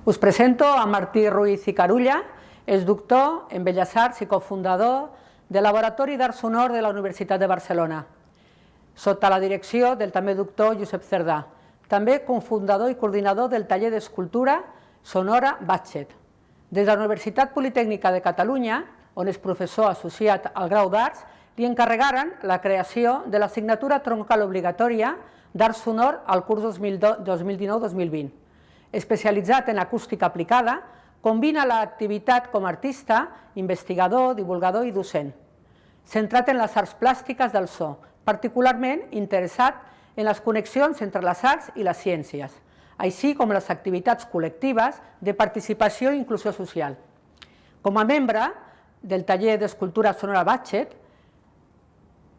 Us presento a Martí Ruiz i Carulla, és doctor en Belles Arts i cofundador del Laboratori d'Art Sonor de la Universitat de Barcelona, sota la direcció del també doctor Josep Cerdà, també cofundador i coordinador del taller d'escultura sonora Batchet. Des de la Universitat Politècnica de Catalunya, on és professor associat al grau d'Arts, li encarregaren la creació de l'assignatura troncal obligatòria d'Art Sonor al curs 2019-2020. Especialitzat en acústica aplicada, combina l'activitat com a artista, investigador, divulgador i docent. Centrat en les arts plàstiques del so, particularment interessat en les connexions entre les arts i les ciències, així com les activitats col·lectives de participació i inclusió social. Com a membre del taller d'escultura sonora Batchet,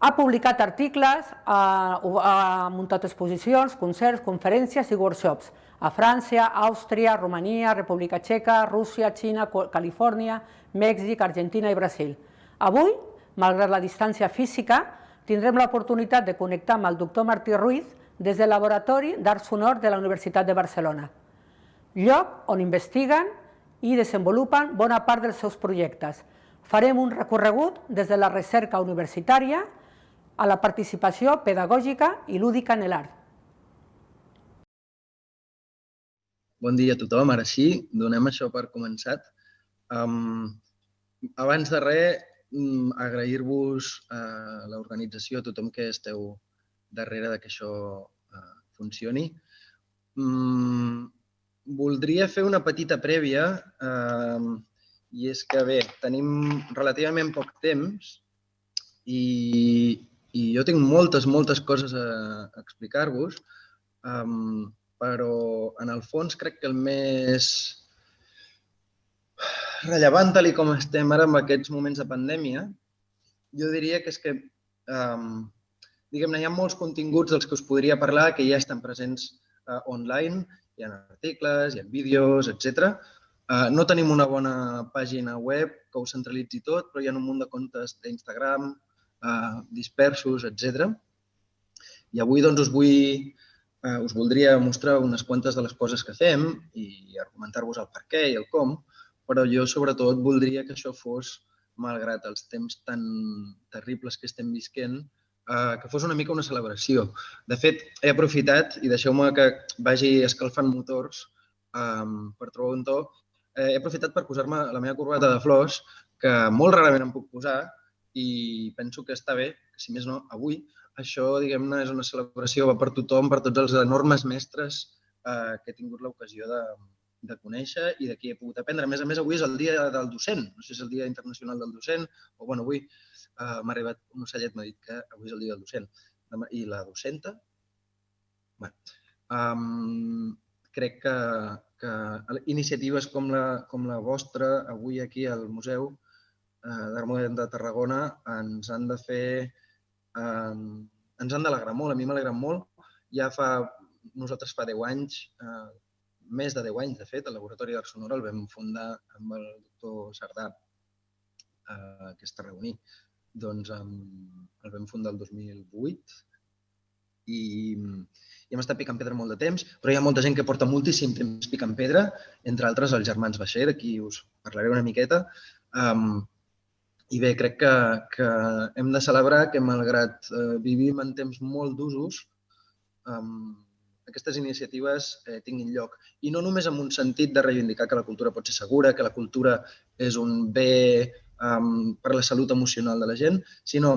ha publicat articles, ha muntat exposicions, concerts, conferències i workshops a França, Àustria, Romania, República Txeca, Rússia, Xina, Califòrnia, Mèxic, Argentina i Brasil. Avui, malgrat la distància física, tindrem l'oportunitat de connectar amb el doctor Martí Ruiz des del Laboratori d'Art Sonor de la Universitat de Barcelona, lloc on investiguen i desenvolupen bona part dels seus projectes. Farem un recorregut des de la recerca universitària a la participació pedagògica i lúdica en l'art. Bon dia a tothom. Ara sí, donem això per començat. Abans de res, agrair-vos a l'organització, a tothom que esteu darrere que això funcioni. Voldria fer una petita prèvia i és que, bé, tenim relativament poc temps i jo tinc moltes coses a explicar-vos, però en el fons crec que el més rellevant, tal com estem ara en aquests moments de pandèmia, jo diria que és que diguem-ne, hi ha molts continguts dels que us podria parlar que ja estan presents online, hi ha articles, hi ha vídeos, etc. No tenim una bona pàgina web que ho centralitzi tot, però hi ha un munt de comptes d'Instagram dispersos, etc. I avui doncs us voldria mostrar unes quantes de les coses que fem i argumentar-vos el per què i el com, però jo sobretot voldria que això fos, malgrat els temps tan terribles que estem visquent, que fos una mica una celebració. De fet, he aprofitat, i deixeu-me que vagi escalfant motors per trobar un to, he aprofitat per posar-me la meva corbata de flors, que molt rarament em puc posar, i penso que està bé, que si més no, avui, això, diguem-ne, és una celebració per tothom, per tots els enormes mestres que he tingut l'ocasió de conèixer i de qui he pogut aprendre. A més, avui és el dia del docent, no sé si és el dia internacional del docent, o bueno, avui m'ha arribat un ocellet, m'ha dit que avui és el dia del docent. I la docenta? Bé, crec que iniciatives com la vostra, avui aquí al Museu d'Art Modern de Tarragona, ens han de fer... ens han d'alegrar molt, a mi m'alegra molt. Nosaltres fa 10 anys, més de 10 anys, de fet, el Laboratori d'Art Sonor el vam fundar amb el doctor Cerdà, que és tarragoní. Doncs el vam fundar el 2008 i hem estat picant pedra molt de temps, però hi ha molta gent que porta moltíssim temps picant pedra, entre altres els germans Baixer, aquí us parlaré una miqueta. I bé, crec que hem de celebrar que, malgrat vivim en temps molt d'usos, aquestes iniciatives tinguin lloc. I no només en un sentit de reivindicar que la cultura pot ser segura, que la cultura és un bé per la salut emocional de la gent, sinó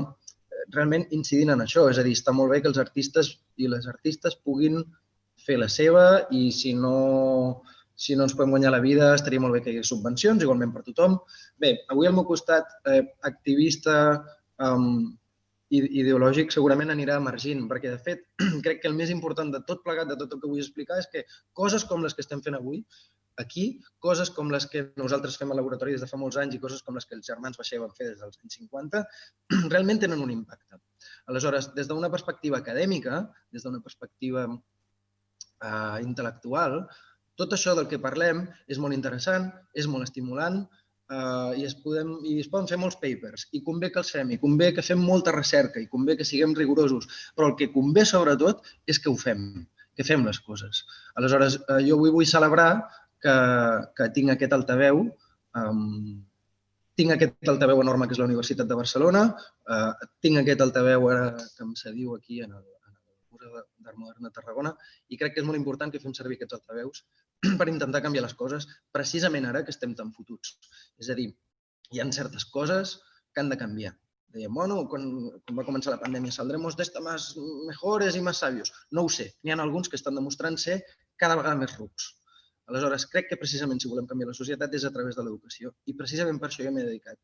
realment incidint en això. És a dir, està molt bé que els artistes i les artistes puguin fer la seva i si no ens podem guanyar la vida, estaria molt bé que hi hagués subvencions, igualment per tothom. Bé, avui al meu costat activista i ideològic segurament anirà emergint, perquè de fet crec que el més important de tot plegat, de tot el que vull explicar, és que coses com les que estem fent avui aquí, coses com les que nosaltres fem al laboratori des de fa molts anys i coses com les que els germans Baixer van fer des dels anys 50, realment tenen un impacte. Aleshores, des d'una perspectiva acadèmica, des d'una perspectiva intel·lectual, tot això del que parlem és molt interessant, és molt estimulant i es poden fer molts papers i convé que els fem, i convé que fem molta recerca i convé que siguem rigorosos, però el que convé sobretot és que ho fem, que fem les coses. Aleshores, jo avui vull celebrar que tinc aquest altaveu, tinc aquest altaveu enorme que és la Universitat de Barcelona, tinc aquest altaveu ara que em cediu aquí en el Museu d'Art Modern de Tarragona i crec que és molt important que fem servir aquests altaveus per intentar canviar les coses precisament ara que estem tan fotuts. És a dir, hi ha certes coses que han de canviar. Dèiem, bueno, quan va començar la pandèmia, saldremos d'esta más mejores i más sabios. No ho sé, n'hi ha alguns que estan demostrant ser cada vegada més rucs. Aleshores, crec que precisament si volem canviar la societat és a través de l'educació i precisament per això jo m'he dedicat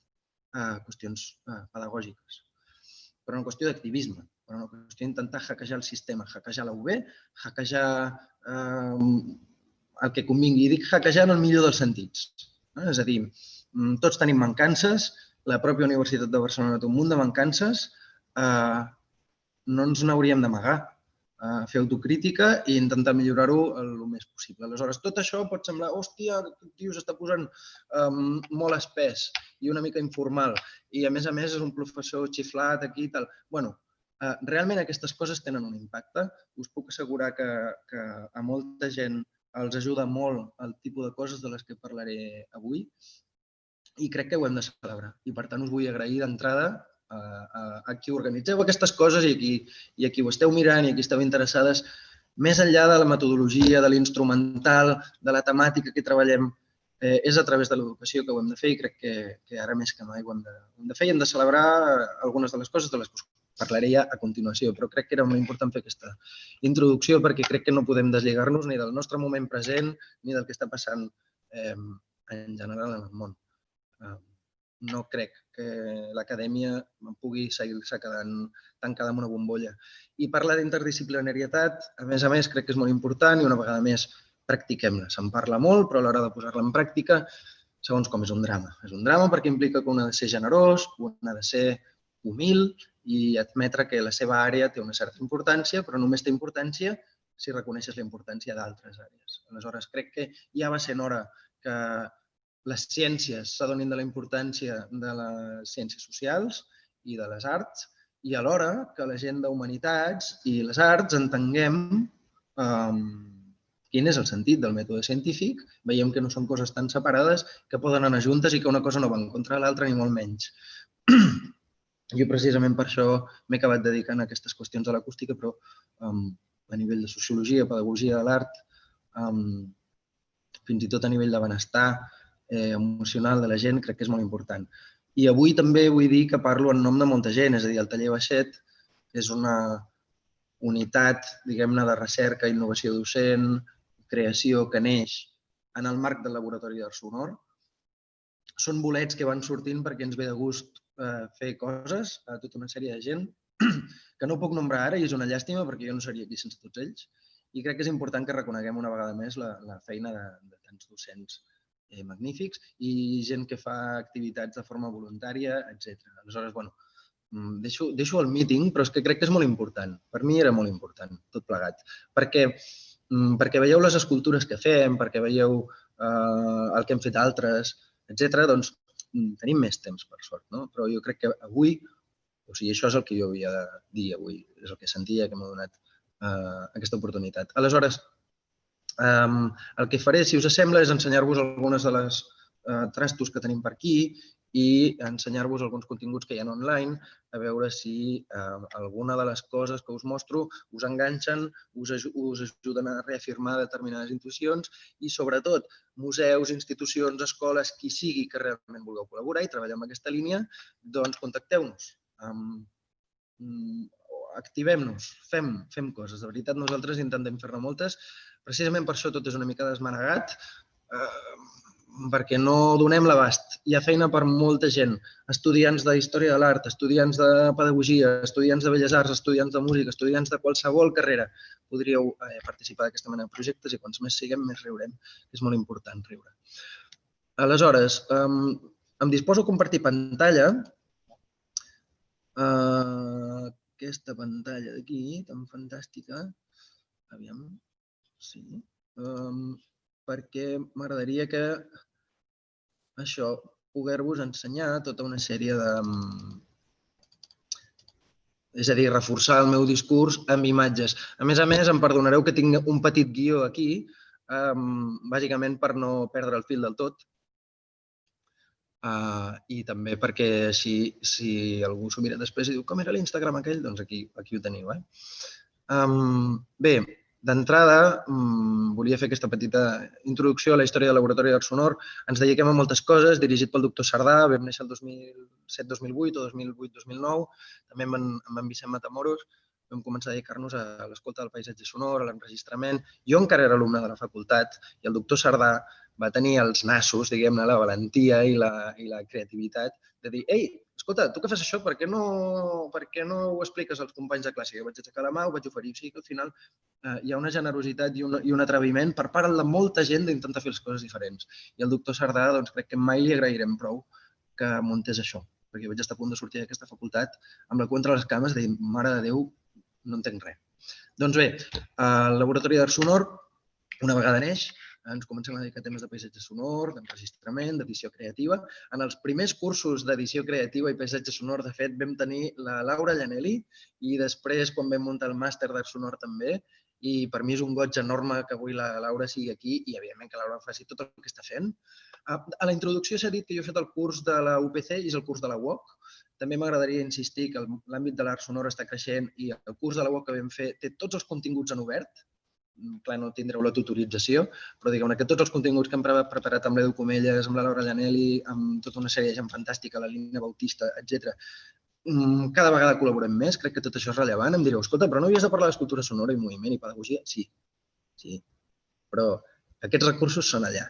a qüestions pedagògiques. Per una qüestió d'activisme, per una qüestió d'intentar hackejar el sistema, hackejar la UB, hackejar el que convingui. I dic hackejar en el millor dels sentits. És a dir, tots tenim mancances, la pròpia Universitat de Barcelona té un munt de mancances, no ens n'hauríem d'amagar, fer autocrítica i intentar millorar-ho el més possible. Aleshores, tot això pot semblar, hòstia, aquest tio s'està posant molt espès i una mica informal i a més és un professor xiflat aquí i tal. Bueno, realment aquestes coses tenen un impacte. Us puc assegurar que a molta gent els ajuda molt el tipus de coses de les que parlaré avui i crec que ho hem de celebrar. I per tant us vull agrair d'entrada a qui organitzeu aquestes coses i a qui ho esteu mirant i a qui esteu interessades, més enllà de la metodologia, de l'instrumental, de la temàtica que treballem, és a través de l'educació que ho hem de fer i crec que ara més que mai ho hem de fer i hem de celebrar algunes de les coses de les que us parlaré ja a continuació, però crec que era molt important fer aquesta introducció perquè crec que no podem deslligar-nos ni del nostre moment present ni del que està passant en general en el món. No crec que l'acadèmia pugui seguir-se quedant tancada en una bombolla. I parlar d'interdisciplinarietat, a més, crec que és molt important i una vegada més practiquem-la. Se'n parla molt, però a l'hora de posar-la en pràctica, segons com és un drama. És un drama perquè implica que un ha de ser generós, un ha de ser humil i admetre que la seva àrea té una certa importància, però només té importància si reconeixes la importància d'altres àrees. Aleshores, crec que ja va sent hora que les ciències s'adonin de la importància de les ciències socials i de les arts i alhora que la gent d'humanitats i les arts entenguem quin és el sentit del mètode científic, veiem que no són coses tan separades que poden anar juntes i que una cosa no va en contra de l'altra ni molt menys. Jo precisament per això m'he acabat dedicant a aquestes qüestions de l'acústica, però a nivell de sociologia, pedagogia de l'art, fins i tot a nivell de benestar emocional de la gent, crec que és molt important. I avui també vull dir que parlo en nom de molta gent, és a dir, el Taller Baixet és una unitat, diguem-ne, de recerca, innovació docent, creació que neix en el marc del Laboratori d'Art Sonor. Són bolets que van sortint perquè ens ve de gust fer coses a tota una sèrie de gent que no puc nombrar ara i és una llàstima perquè jo no seria aquí sense tots ells i crec que és important que reconeguem una vegada més la feina de tants docents magnífics i gent que fa activitats de forma voluntària, etc. Aleshores, bueno, deixo el meeting, però és que crec que és molt important. Per mi era molt important, tot plegat. Perquè veieu les escultures que fem, perquè veieu el que hem fet altres, etc. Doncs tenim més temps, per sort, no? Però jo crec que avui, o sigui, això és el que jo havia de dir avui, és el que sentia que m'ha donat aquesta oportunitat. Aleshores, el que faré, si us sembla, és ensenyar-vos algunes de les trastos que tenim per aquí i ensenyar-vos alguns continguts que hi ha online, a veure si alguna de les coses que us mostro us enganxen, us ajuden a reafirmar determinades intuïcions i, sobretot, museus, institucions, escoles, qui sigui que realment vulgueu col·laborar i treballar en aquesta línia, doncs contacteu-nos. Activem-nos, fem coses. De veritat, nosaltres intentem fer-ne moltes. Precisament per això tot és una mica desmanegat, perquè no donem l'abast. Hi ha feina per molta gent, estudiants de història de l'art, estudiants de pedagogia, estudiants de belles arts, estudiants de música, estudiants de qualsevol carrera. Podríeu participar d'aquesta mena de projectes i quants més siguem, més riurem. És molt important riure. Aleshores, em disposo a compartir pantalla. Aquesta pantalla d'aquí, tan fantàstica, aviam, sí, perquè m'agradaria que això, poder-vos ensenyar tota una sèrie de... És a dir, reforçar el meu discurs amb imatges. A més, em perdonareu que tinc un petit guió aquí, bàsicament per no perdre el fil del tot. I també perquè si algú s'ho mira després i diu com era l'Instagram aquell, doncs aquí ho teniu. Bé, d'entrada volia fer aquesta petita introducció a la història del Laboratori d'Art Sonor. Ens dediquem a moltes coses, dirigit pel doctor Sardà, vam néixer el 2007-2008 o 2008-2009, també amb en Vicent Matamoros, vam començar a dedicar-nos a l'escolta del paisatge sonor, a l'enregistrament. Jo encara era alumne de la facultat i el doctor Sardà va tenir els nassos, diguem-ne, la valentia i la creativitat de dir «Ei, escolta, tu que fas això, per què no ho expliques als companys de classe?» Jo vaig aixecar la mà, ho vaig oferir. O sigui que al final hi ha una generositat i un atreviment per part de molta gent d'intentar fer les coses diferents. I al doctor Sardà doncs, crec que mai li agrairem prou que muntés això, perquè vaig estar a punt de sortir d'aquesta facultat amb la cua entre les cames de dir «Mare de Déu, no entenc res». Doncs bé, el Laboratori d'Art Sonor, una vegada neix, ens comencem a dedicar a temes de paisatge sonor, d'enregistrament, d'edició creativa. En els primers cursos d'edició creativa i paisatge sonor, de fet, vam tenir la Laura Llanelli i després, quan vam muntar el màster d'Art Sonor també, i per mi és un goig enorme que avui la Laura sigui aquí i, evidentment, que la Laura faci tot el que està fent. A la introducció s'ha dit que jo he fet el curs de la UPC i és el curs de la UOC. També m'agradaria insistir que l'àmbit de l'art sonor està creixent i el curs de la UOC que vam fer té tots els continguts en obert. Clar, no tindreu la tutorització, però diguem-ne que tots els continguts que hem preparat amb l'Edu Comelles, amb la Laura Llanelli, amb tota una sèrie de gent fantàstica, la Lina Bautista, etc. Cada vegada col·laborem més, crec que tot això és rellevant. Em direu, escolta, però no havies de parlar d'escultura sonora i moviment i pedagogia? Sí, però aquests recursos són allà.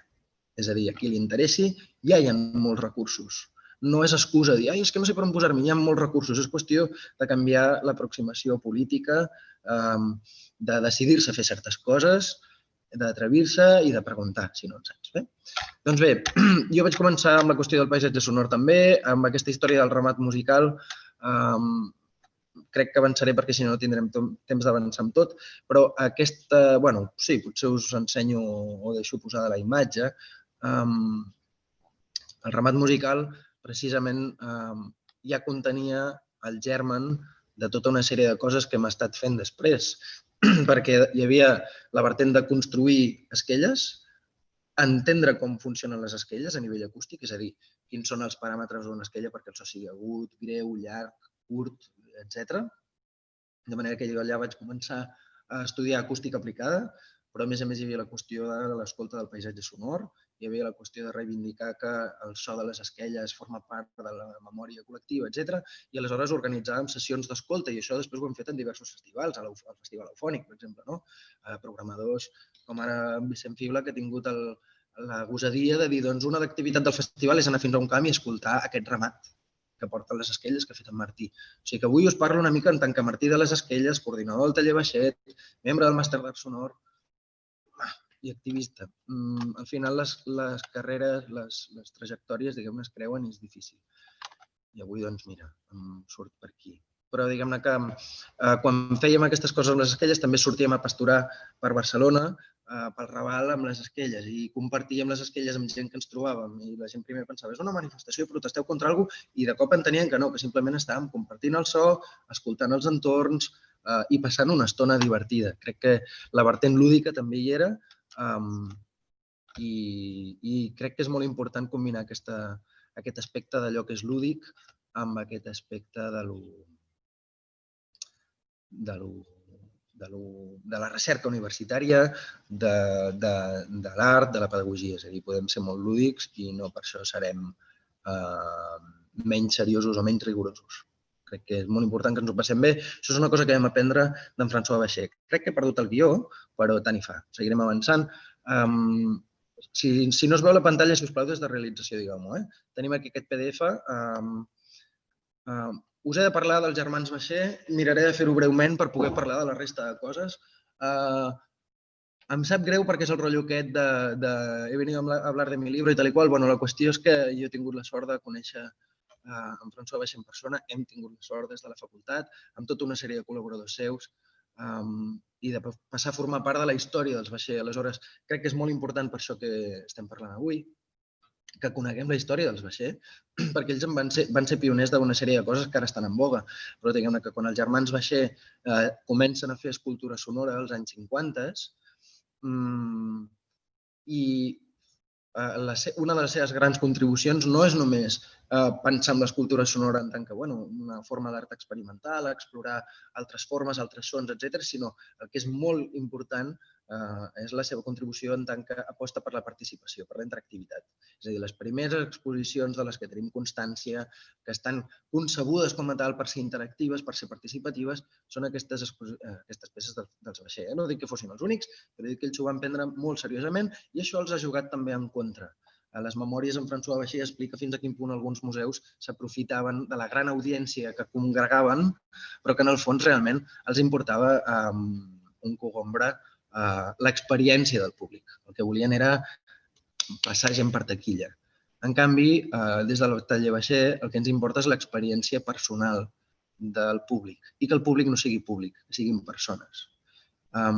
És a dir, a qui li interessi, ja hi ha molts recursos. No és excusa dir, és que no sé per on posar-m'hi, hi ha molts recursos. És qüestió de canviar l'aproximació política, de decidir-se a fer certes coses, d'atrevir-se i de preguntar, si no en saps. Doncs bé, jo vaig començar amb la qüestió del paisatge sonor també, amb aquesta història del ramat musical. Crec que avançaré perquè si no tindrem temps d'avançar amb tot, però aquesta, bueno, sí, potser us ensenyo o deixo posada la imatge. El ramat musical precisament ja contenia el germen de tota una sèrie de coses que hem estat fent després, perquè hi havia la vertent de construir esquelles, entendre com funcionen les esquelles a nivell acústic, és a dir, quins són els paràmetres d'una esquella perquè el so sigui agut, greu, llarg, curt, etc. De manera que jo allà vaig començar a estudiar acústica aplicada, però a més hi havia la qüestió de l'escolta del paisatge sonor, hi havia la qüestió de reivindicar que el so de les esquelles forma part de la memòria col·lectiva, etc. I aleshores organitzàvem sessions d'escolta i això després ho hem fet en diversos festivals, al Festival Eufònic, per exemple, programadors com ara Vicent Fibla, que ha tingut la gosadia de dir doncs una activitat del festival és anar fins a un camp i escoltar aquest ramat que porten les esquelles que ha fet en Martí. O sigui que avui us parlo una mica en tant que Martí de les Esquelles, coordinador del taller Baixet, membre del màster d'Art Sonor i activista. Al final les carreres, les trajectòries, diguem-ne, es creuen i és difícil. I avui, doncs, mira, em surt per aquí. Però diguem-ne que quan fèiem aquestes coses amb les esquelles també sortíem a pasturar per Barcelona, pel Raval amb les esquelles i compartíem les esquelles amb gent que ens trobàvem i la gent primer pensava és una manifestació, protesteu contra alguna cosa i de cop entenien que no, que simplement estàvem compartint el so, escoltant els entorns i passant una estona divertida. Crec que la vertent lúdica també hi era i crec que és molt important combinar aquest aspecte d'allò que és lúdic amb aquest aspecte de la recerca universitària, de l'art, de la pedagogia. És a dir, podem ser molt lúdics i no per això serem menys seriosos o menys rigorosos. Crec que és molt important que ens ho passem bé. Això és una cosa que vam aprendre d'en François Bachet. Crec que he perdut el guió, però tant hi fa. Seguirem avançant. Si no es veu la pantalla, si us plau, des de realització, digueu-m'ho. Tenim aquí aquest PDF. Us he de parlar dels germans Bachet, miraré de fer-ho breument per poder parlar de la resta de coses. Em sap greu perquè és el rotllo aquest de he venido a hablar de mi libro i tal i qual. Bueno, la qüestió és que jo he tingut la sort de conèixer en François Bachet en persona, hem tingut la sort des de la facultat, amb tota una sèrie de col·laboradors seus i de passar a formar part de la història dels Bachet. Aleshores, crec que és molt important per això que estem parlant avui, que coneguem la història dels Bachet, perquè ells van ser pioners d'una sèrie de coses que ara estan en boga. Però diguem-ne que quan els germans Bachet comencen a fer escultura sonora als anys 50, I una de les seves grans contribucions no és només pensar en l'escultura sonora en tant que una forma d'art experimental, explorar altres formes, altres sons, etc., sinó el que és molt important és la seva contribució en tant que aposta per la participació, per la interactivitat. És a dir, les primeres exposicions de les que tenim constància, que estan concebudes com a tal per ser interactives, per ser participatives, són aquestes peces del Sabacher. No dic que fossin els únics, però dic que ells ho van prendre molt seriosament i això els ha jugat també en contra. A les memòries, en François Bacher explica fins a quin punt alguns museus s'aprofitaven de la gran audiència que congregaven, però que en el fons realment els importava un cogombre l'experiència del públic. El que volien era passar gent per taquilla. En canvi, des del taller Bacher, el que ens importa és l'experiència personal del públic i que el públic no sigui públic, que siguin persones. A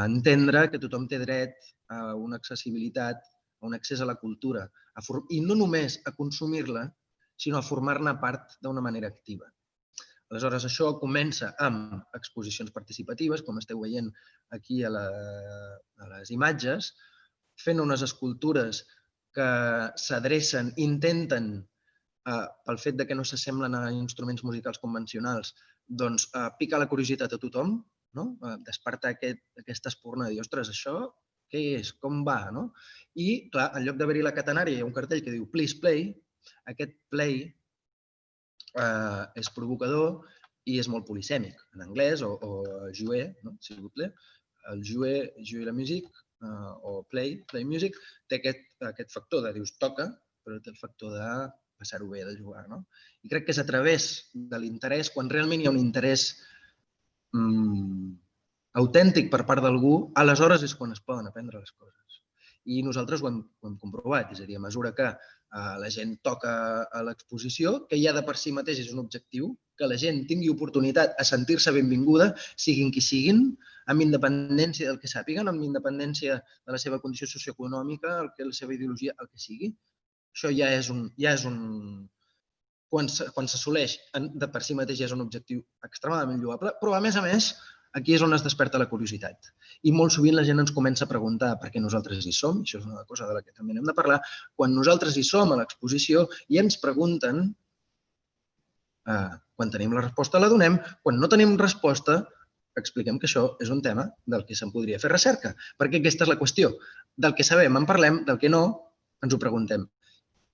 entendre que tothom té dret a una accessibilitat, a un accés a la cultura, i no només a consumir-la, sinó a formar-ne part d'una manera activa. Aleshores, això comença amb exposicions participatives, com esteu veient aquí a les imatges, fent unes escultures que s'adrecen, intenten, pel fet que no s'assemblen a instruments musicals convencionals, doncs picar la curiositat a tothom, despertar aquesta espurna de dir, ostres, això què és? Com va? I, clar, en lloc d'haver-hi la catenària, hi ha un cartell que diu Please Play. Aquest play és provocador i és molt polisèmic. En anglès, o jouer, s'il vous plaît, el jouer la musique, o play music, té aquest factor de dius toca, però té el factor de passar-ho bé, de jugar. I crec que és a través de l'interès, quan realment hi ha un interès autèntic per part d'algú, aleshores és quan es poden aprendre les coses. I nosaltres ho hem comprovat, és a dir, a mesura que la gent toca a l'exposició, que ja de per si mateix és un objectiu, que la gent tingui oportunitat a sentir-se benvinguda, siguin qui siguin, amb independència del que sàpiguen, amb independència de la seva condició socioeconòmica, la seva ideologia, el que sigui. Això ja és un... Quan s'assoleix de per si mateix ja és un objectiu extremadament lloable, però a més, aquí és on es desperta la curiositat. I molt sovint la gent ens comença a preguntar per què nosaltres hi som, això és una cosa de la que també hem de parlar, quan nosaltres hi som a l'exposició i ens pregunten, quan tenim la resposta la donem, quan no tenim resposta expliquem que això és un tema del que se'n podria fer recerca, perquè aquesta és la qüestió. Del que sabem en parlem, del que no ens ho preguntem.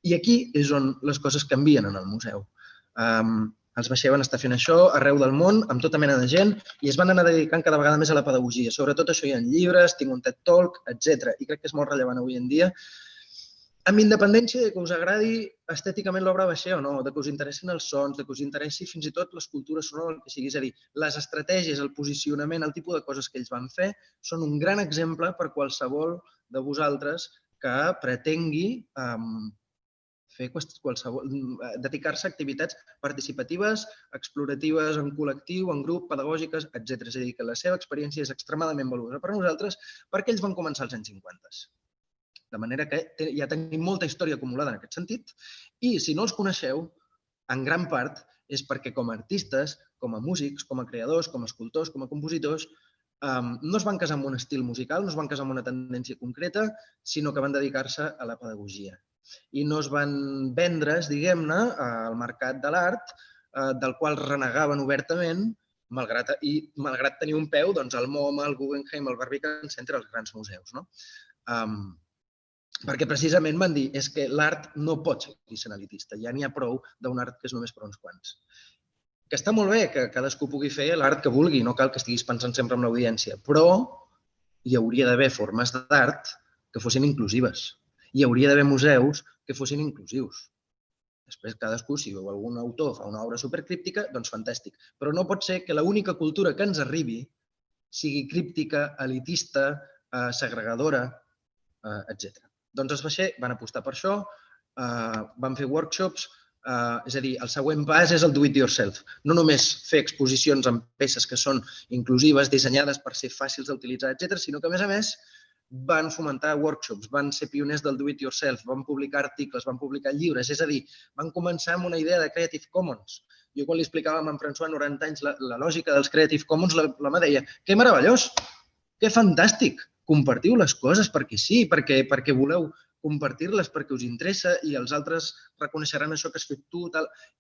I aquí és on les coses canvien en el museu. Els Bacher van estar fent això arreu del món, amb tota mena de gent, i es van anar dedicant cada vegada més a la pedagogia. Sobretot això hi ha llibres, tinc un TED Talk, etc. I crec que és molt rellevant avui en dia. Amb independència de que us agradi estèticament l'obra Bacher o no, de que us interessin els sons, de que us interessi fins i tot l'escultura sonora, el que sigui. És a dir, les estratègies, el posicionament, el tipus de coses que ells van fer són un gran exemple per qualsevol de vosaltres que pretengui dedicar-se a activitats participatives, exploratives, en col·lectiu, en grup, pedagògiques, etc. És a dir, que la seva experiència és extremadament valuosa per a nosaltres perquè ells van començar als anys 50. De manera que ja tenim molta història acumulada en aquest sentit i si no els coneixeu, en gran part és perquè com a artistes, com a músics, com a creadors, com a escultors, com a compositors, no es van casar amb un estil musical, no es van casar amb una tendència concreta, sinó que van dedicar-se a la pedagogia. I no es van vendre's, diguem-ne, al mercat de l'art, del qual renegaven obertament, malgrat tenir un peu al MoMA, al Guggenheim, al Barbican Centre, als grans museus. Perquè precisament van dir que l'art no pot ser elitista, ja n'hi ha prou d'un art que és només per uns quants. Que està molt bé que cadascú pugui fer l'art que vulgui, no cal que estiguis pensant sempre en l'audiència, però hi hauria d'haver formes d'art que fossin inclusives. Hi hauria d'haver museus que fossin inclusius. Després cadascú, si veu algun autor fa una obra supercríptica, doncs fantàstic. Però no pot ser que l'única cultura que ens arribi sigui críptica, elitista, segregadora, etc. Doncs els Bacher van apostar per això, van fer workshops, és a dir, el següent pas és el do it yourself. No només fer exposicions amb peces que són inclusives, dissenyades per ser fàcils d'utilitzar, etc., sinó que, a més, van fomentar workshops, van ser pioners del do it yourself, van publicar articles, van publicar llibres, és a dir, van començar amb una idea de Creative Commons. Jo quan li explicava a en François 90 anys la lògica dels Creative Commons, l'home deia, que meravellós, que fantàstic, compartiu les coses perquè sí, perquè voleu compartir-les, perquè us interessa i els altres reconeixeran això que has fet tu.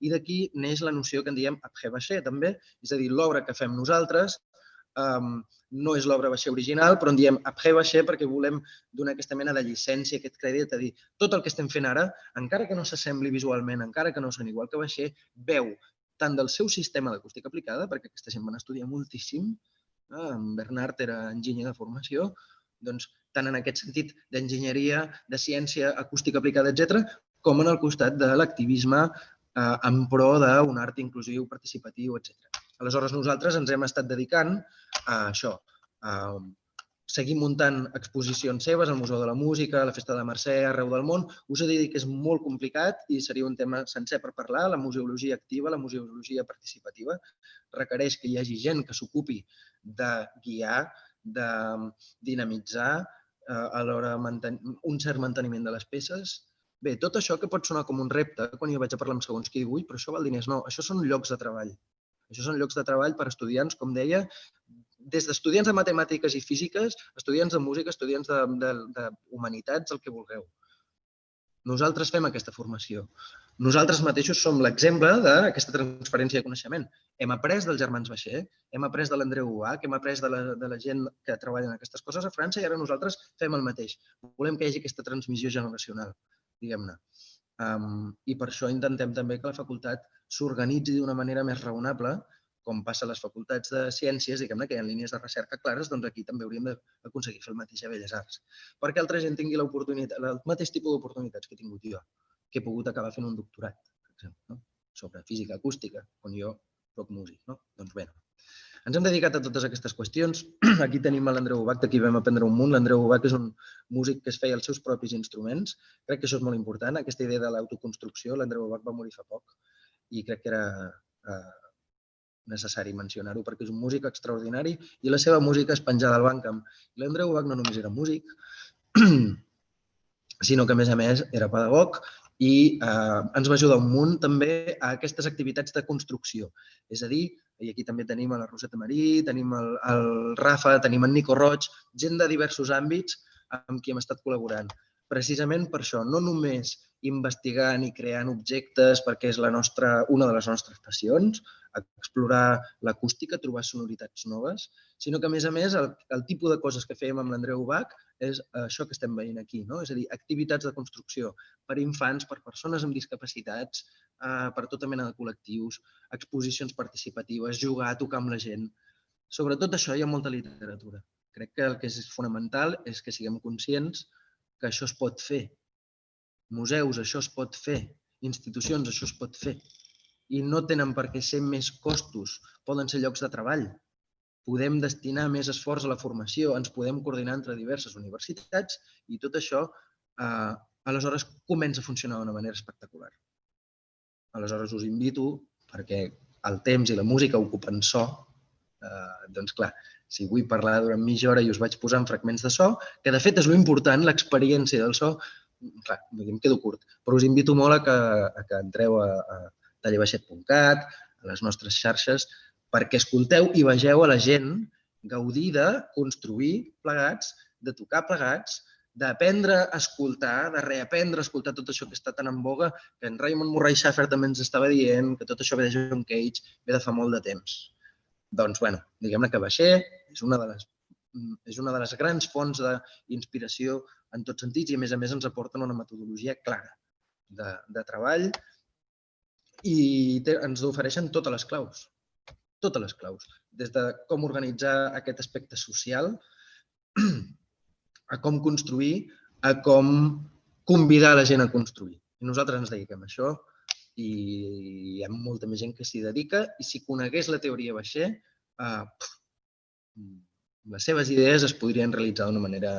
I d'aquí neix la noció que en diem Abhé Bashé, també. És a dir, l'obra que fem nosaltres no és l'obra Bashé original, però en diem Abhé Bashé perquè volem donar aquesta mena de llicència, aquest crèdit, a dir, tot el que estem fent ara, encara que no s'assembli visualment, encara que no són igual que Bashé, veu tant del seu sistema d'acústica aplicada, perquè aquesta gent van estudiar moltíssim, en Bernard era enginyer de formació, doncs tant en aquest sentit d'enginyeria, de ciència, acústica aplicada, etc., com en el costat de l'activisme en pro d'un art inclusiu, participatiu, etc. Aleshores, nosaltres ens hem estat dedicant a això, a seguir muntant exposicions seves al Museu de la Música, a la Festa de la Mercè, arreu del món. Us he de dir que és molt complicat i seria un tema sencer per parlar. La museologia activa, la museologia participativa, requereix que hi hagi gent que s'ocupi de guiar, de dinamitzar, alhora un cert manteniment de les peces. Bé, tot això que pot sonar com un repte quan jo vaig a parlar amb segons qui diu, però això val diners. No, això són llocs de treball. Això són llocs de treball per estudiants, com deia, des d'estudiants de matemàtiques i físiques, estudiants de música, estudiants d'humanitats, el que vulgueu. Nosaltres fem aquesta formació. Nosaltres mateixos som l'exemple d'aquesta transferència de coneixement. Hem après dels germans Bashé, hem après de l'Andreu Ubach, hem après de la gent que treballa en aquestes coses a França i ara nosaltres fem el mateix. Volem que hi hagi aquesta transmissió generacional, diguem-ne. I per això intentem també que la facultat s'organitzi d'una manera més raonable, com passa a les facultats de ciències, diguem-ne, que hi ha línies de recerca clares, doncs aquí també hauríem d'aconseguir fer el mateix a Belles Arts. Perquè altra gent tingui l'oportunitat, el mateix tipus d'oportunitats que he tingut jo, que he pogut acabar fent un doctorat, per exemple, sobre física acústica, quan jo soc músic. Doncs bé, ens hem dedicat a totes aquestes qüestions. Aquí tenim l'Andreu Ubach, d'aquí vam aprendre un munt. L'Andreu Ubach és un músic que es feia els seus propis instruments. Crec que això és molt important, aquesta idea de l'autoconstrucció. L'Andreu Ubach va morir fa poc i crec que era necessari mencionar-ho perquè és un músic extraordinari i la seva música és penjada al Bandcamp. L'Andreu Ubach no només era músic, sinó que a més era pedagog i ens va ajudar un munt també a aquestes activitats de construcció. És a dir, i aquí també tenim la Roseta Marí, tenim el Rafa, tenim en Nico Roig, gent de diversos àmbits amb qui hem estat col·laborant. Precisament per això, no només investigant i creant objectes perquè és una de les nostres passions, explorar l'acústica, trobar sonoritats noves, sinó que a més, el tipus de coses que fèiem amb l'Andreu Ubach és això que estem veient aquí, és a dir, activitats de construcció per infants, per persones amb discapacitats, per tota mena de col·lectius, exposicions participatives, jugar, tocar amb la gent. Sobretot això hi ha molta literatura. Crec que el que és fonamental és que siguem conscients que això es pot fer. Museus, això es pot fer. Institucions, això es pot fer. I no tenen per què ser més costos. Poden ser llocs de treball. Podem destinar més esforç a la formació, ens podem coordinar entre diverses universitats i tot això, aleshores, comença a funcionar d'una manera espectacular. Aleshores, us invito, perquè el temps i la música ocupen so, doncs clar, si vull parlar durant mitja hora i us vaig posant fragments de so, que de fet és l'important, l'experiència del so, clar, em quedo curt, però us invito molt a que entreu a tallerbaixet.cat, a les nostres xarxes, perquè escolteu i vegeu a la gent gaudir de construir plegats, de tocar plegats, d'aprendre a escoltar, de reaprendre a escoltar tot això que està tan en boga, que en Raymond Murray Schafer també ens estava dient, que tot això ve de John Cage, ve de fa molt de temps. Doncs, bueno, diguem-ne que Bashé és una de les grans fonts d'inspiració en tots sentits i, a més ens aporten una metodologia clara de treball i ens ofereixen totes les claus, des de com organitzar aquest aspecte social, a com construir, a com convidar la gent a construir. I nosaltres ens dediquem a això i hi ha molta més gent que s'hi dedica i si conegués la teoria Bashé, les seves idees es podrien realitzar d'una manera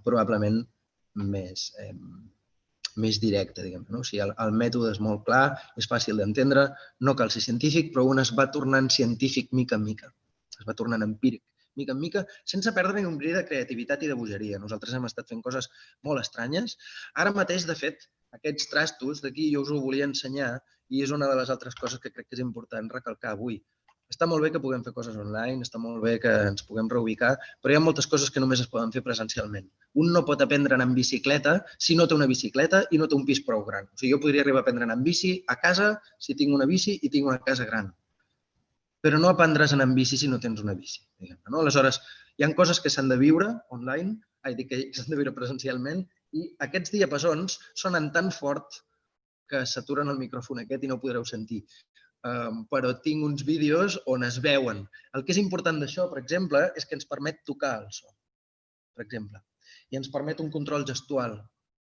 probablement més directa, diguem-ne. O sigui, el mètode és molt clar, és fàcil d'entendre, no cal ser científic, però un es va tornant científic mica en mica, es va tornant empíric mica en mica, sense perdre ni un bri de creativitat i de bogeria. Nosaltres hem estat fent coses molt estranyes. Ara mateix, de fet, aquests trastos d'aquí jo us ho volia ensenyar i és una de les altres coses que crec que és important recalcar avui. està molt bé que puguem fer coses online, està molt bé que ens puguem reubicar, però hi ha moltes coses que només es poden fer presencialment. Un no pot aprendre a anar en bicicleta si no té una bicicleta i no té un pis prou gran. O sigui, jo podria arribar a aprendre a anar en bici a casa si tinc una bici i tinc una casa gran. Però no aprendràs a anar en bici si no tens una bici. No? Aleshores, hi ha coses que s'han de viure online, que s'han de viure presencialment, i aquests diapasons sonen tan fort que s'aturen el micròfon aquest i no ho podreu sentir. Però tinc uns vídeos on es veuen. El que és important d'això, per exemple, és que ens permet tocar el so, per exemple. I ens permet un control gestual,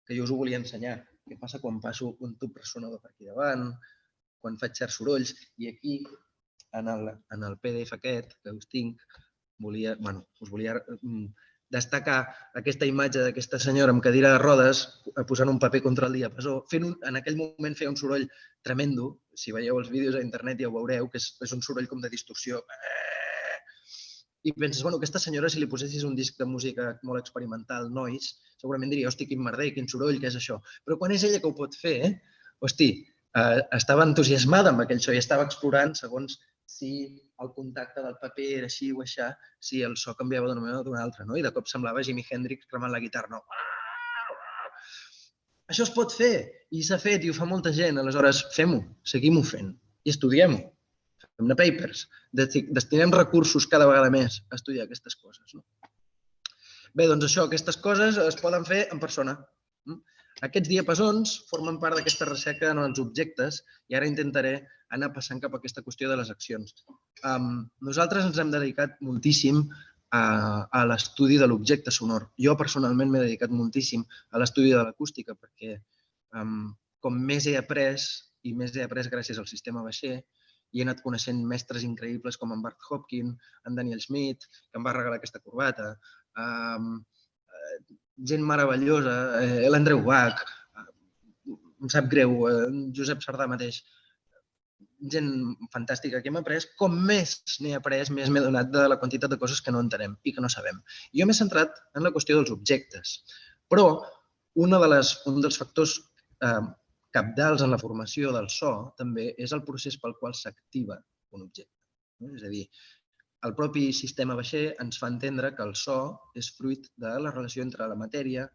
que jo us ho volia ensenyar. Què passa quan passo un tub ressonador per aquí davant, quan faig certs sorolls. I aquí, en el PDF aquest que us tinc, us volia destacar aquesta imatge d'aquesta senyora amb cadira de rodes posant un paper contra el diapasó. En aquell moment feia un soroll tremendo. Si veieu els vídeos a internet ja ho veureu, que és un soroll com de distorsió. I penses, bueno, aquesta senyora, si li posessis un disc de música molt experimental, noise, segurament diria, hosti, quin merder, quin soroll, què és això? Però quan és ella que ho pot fer, hosti, estava entusiasmada amb aquell so i estava explorant segons si el contacte del paper era així o així, si el so canviava d'una manera o d'una altra, no? I de cop semblava Jimi Hendrix cremant la guitarra, no? Això es pot fer i s'ha fet i ho fa molta gent, aleshores fem-ho, seguim-ho fent i estudiem-ho. Fem-ne papers, destinem recursos cada vegada més a estudiar aquestes coses. Bé, doncs això, aquestes coses es poden fer en persona. Aquests diapasons formen part d'aquesta recerca en els objectes i ara intentaré anar passant cap a aquesta qüestió de les accions. Nosaltres ens hem dedicat moltíssim a l'estudi de l'objecte sonor. Jo personalment m'he dedicat moltíssim a l'estudi de l'acústica perquè com més he après, i més he après gràcies al sistema Baixer, i he anat coneixent mestres increïbles com en Bart Hopkin, en Daniel Schmidt, que em va regalar aquesta corbata, gent meravellosa, l'Andreu Bach, em sap greu, Josep Sardà mateix, gent fantàstica que hem après, com més n'he après, més m'he donat de la quantitat de coses que no entenem i que no sabem. Jo m'he centrat en la qüestió dels objectes, però un dels factors cabdals en la formació del so també és el procés pel qual s'activa un objecte. És a dir, el propi sistema Baixer ens fa entendre que el so és fruit de la relació entre la matèria,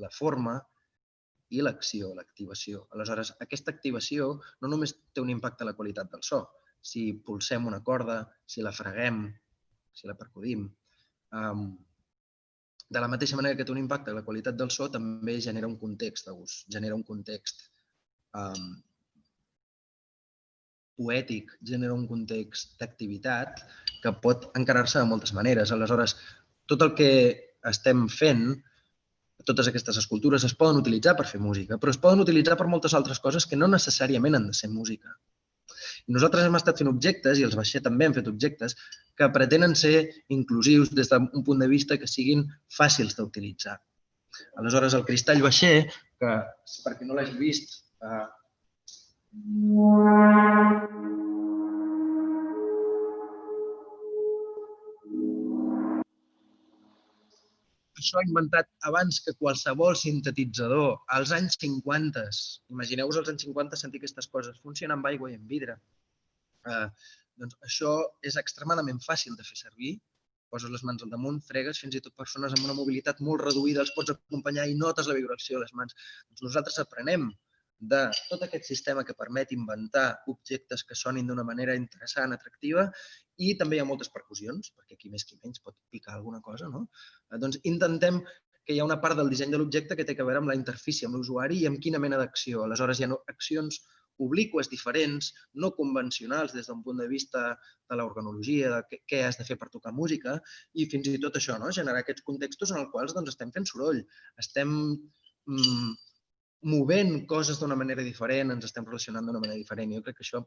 la forma i l'acció, l'activació. Aleshores, aquesta activació no només té un impacte a la qualitat del so. Si pulsem una corda, si la freguem, si la percudim. De la mateixa manera que té un impacte a la qualitat del so, també genera un context de gust, genera un context poètic, genera un context d'activitat que pot encarar-se de moltes maneres. Aleshores, tot el que estem fent, totes aquestes escultures es poden utilitzar per fer música, però es poden utilitzar per moltes altres coses que no necessàriament han de ser música. Nosaltres hem estat fent objectes, i els Baixer també han fet objectes, que pretenen ser inclusius des d'un punt de vista que siguin fàcils d'utilitzar. Aleshores, el cristall Baixer, que per qui no l'hagi vist, això ha inventat abans que qualsevol sintetitzador, als anys 50. Imagineu-vos als anys 50 sentir aquestes coses. Funciona amb aigua i amb vidre. Doncs això és extremadament fàcil de fer servir. Poses les mans al damunt, fregues, fins i tot persones amb una mobilitat molt reduïda els pots acompanyar i notes la vibració de les mans. Nosaltres aprenem de tot aquest sistema que permet inventar objectes que sonin d'una manera interessant, atractiva, i també hi ha moltes percussions, perquè qui més qui menys pot picar alguna cosa, no? Doncs intentem que hi ha una part del disseny de l'objecte que té a veure amb la interfície amb l'usuari i amb quina mena d'acció. Aleshores, hi ha accions obliqües diferents, no convencionals des d'un punt de vista de l'organologia, de què has de fer per tocar música, i fins i tot això, generar aquests contextos en els quals estem fent soroll, estem movent coses d'una manera diferent, ens estem relacionant d'una manera diferent. Jo crec que això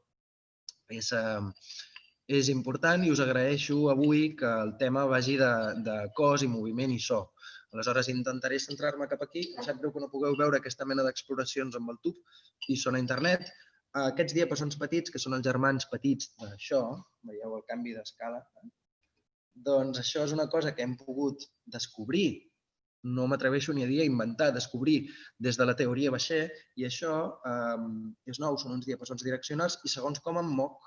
és important i us agraeixo avui que el tema vagi de cos i moviment i so. Aleshores, intentaré centrar-me cap aquí. Em sap greu que no pugueu veure aquesta mena d'exploracions amb el tub i són a internet. Aquests diapasons petits, que són els germans petits d'això, veieu el canvi d'escala, doncs això és una cosa que hem pogut descobrir, no m'atreveixo ni a dir a inventar, descobrir des de la teoria Baixer, i això és nou, són uns diapasons direccionals i segons com em moc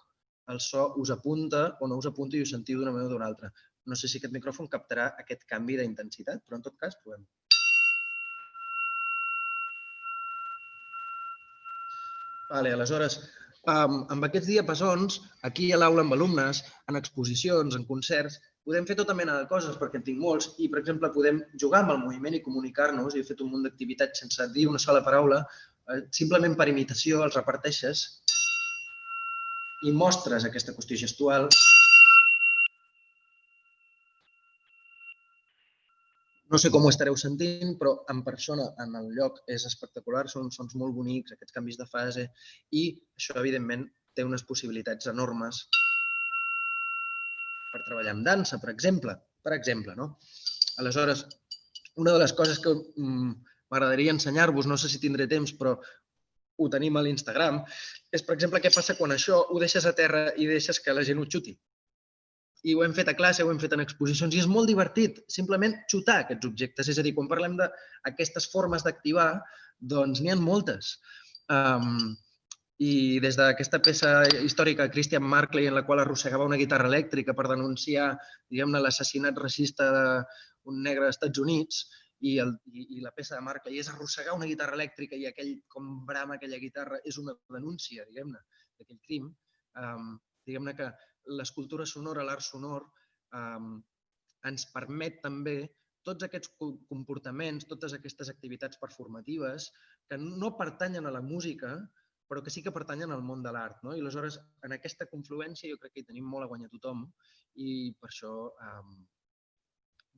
el so us apunta o no us apunta i us sentiu d'una manera o d'una altra. No sé si aquest micròfon captarà aquest canvi d'intensitat, però en tot cas provem. Aleshores, amb aquests diapasons, aquí a l'aula amb alumnes, en exposicions, en concerts, podem fer tota mena de coses, perquè en tinc molts, i, per exemple, podem jugar amb el moviment i comunicar-nos. He fet un munt d'activitats sense dir una sola paraula, simplement per imitació, els reparteixes i mostres aquesta qüestió gestual. No sé com ho estareu sentint, però en persona, en el lloc, és espectacular, són sons molt bonics, aquests canvis de fase, i això, evidentment, té unes possibilitats enormes per treballar amb dansa, per exemple. Aleshores, una de les coses que m'agradaria ensenyar-vos, no sé si tindré temps, però ho tenim a l'Instagram, és, per exemple, què passa quan això ho deixes a terra i deixes que la gent ho xuti. I ho hem fet a classe, ho hem fet en exposicions, i és molt divertit, simplement xutar aquests objectes. És a dir, quan parlem d'aquestes formes d'activar, doncs n'hi ha moltes. I des d'aquesta peça històrica de Christian Marclay, en la qual arrossegava una guitarra elèctrica per denunciar, diguem-ne, l'assassinat racista d'un negre als Estats Units, i la peça de Marclay és arrossegar una guitarra elèctrica i aquell, com brama aquella guitarra, és una denúncia, diguem-ne, d'aquell crim. Diguem-ne que l'escultura sonora, l'art sonor, ens permet també tots aquests comportaments, totes aquestes activitats performatives que no pertanyen a la música, però que sí que pertanyen al món de l'art. I aleshores, en aquesta confluència, jo crec que hi tenim molt a guanyar tothom, i per això